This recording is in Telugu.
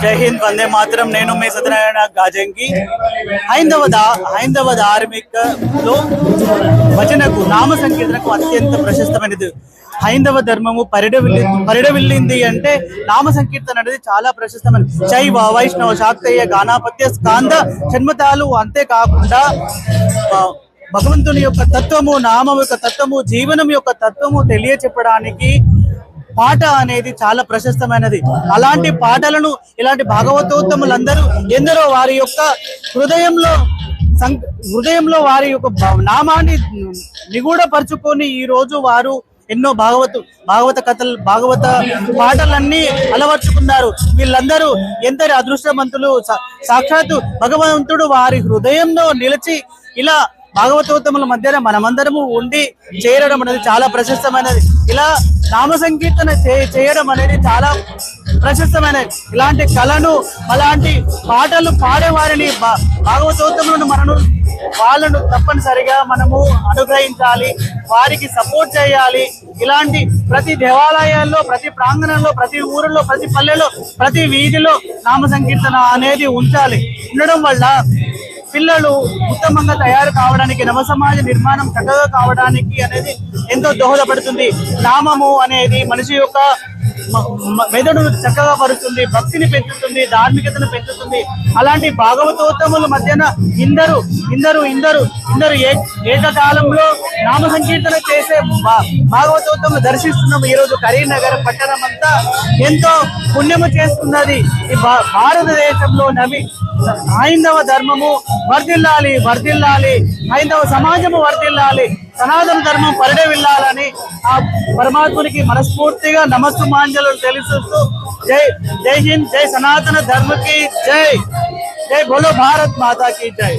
జై హింద్, వందే మాతరం. నేను మీ సత్యనారాయణ గాజంగి. హైందవ ధార్మికలో భజనకు, నామ సంకీర్తనకు అత్యంత ప్రశస్తమైనది. హైందవ ధర్మము పరిడవిల్లింది అంటే నామ సంకీర్తన అనేది చాలా ప్రశస్తమైనది. శైవ, వైష్ణవ, శాక్తేయ, గానాపత్య, స్కాంద షణ్మతాలు, అంతేకాకుండా భగవంతుని యొక్క తత్వము, నామం యొక్క తత్వము, జీవనం యొక్క తత్వము తెలియచెప్పడానికి పాట అనేది చాలా ప్రశస్తమైనది. అలాంటి పాటలను, ఇలాంటి భాగవతోత్తములందరూ ఎందరో వారి యొక్క హృదయంలో వారి యొక్క నామాన్ని నిగూఢపరుచుకొని ఈ రోజు వారు ఎన్నో భాగవత కథలు, భాగవత పాటలన్నీ అలవర్చుకున్నారు. వీళ్ళందరూ ఎంతటి అదృష్టవంతులు! సాక్షాత్తు భగవంతుడు వారి హృదయంలో నిలిచి ఇలా భాగవతోత్తముల మధ్యన మనమందరము ఉండి చేరడం అనేది చాలా ప్రశస్తమైనది. ఇలా నామ సంకీర్తన చేయడం అనేది చాలా ప్రశస్తమైనది. ఇలాంటి కళను, అలాంటి పాటలు పాడేవారిని, భాగవతోత్తములను వాళ్ళను తప్పనిసరిగా మనము అనుగ్రహించాలి, వారికి సపోర్ట్ చేయాలి. ఇలాంటి ప్రతి దేవాలయాల్లో, ప్రతి ప్రాంగణంలో, ప్రతి ఊరిలో, ప్రతి పల్లెలో, ప్రతి వీధిలో నామ సంకీర్తన అనేది ఉండడం వల్ల పిల్లలు ఉత్తమంగా తయారు కావడానికి, నవ సమాజ నిర్మాణం చక్కగా కావడానికి అనేది ఎంతో దోహదపడుతుంది. నామము అనేది మనిషి యొక్క మెదడును చక్కగా పరుస్తుంది, భక్తిని పెంచుతుంది, ధార్మికతను పెంచుతుంది. అలాంటి భాగవతోత్తముల మధ్యన ఇందరు ఏకకాలంలో నామ సంకీర్తన చేసే భాగవతోత్తములు దర్శిస్తున్నాము. ఈరోజు కరీంనగర్ పట్టణం అంతా ఎంతో పుణ్యము చేస్తున్నది. ఈ భారతదేశంలో హైందవ ధర్మము వర్ధిల్లాలి, హైందవ సమాజము వర్ధిల్లాలి, సనాతన ధర్మం పరిడవిల్లాలని ఆ పరమాత్మునికి మనస్ఫూర్తిగా నమస్సుమాంజలు తెలుస్తూ జై హింద్, జై సనాతన ధర్మ కి జై, జై బోలో భారత్ మాతా की जय।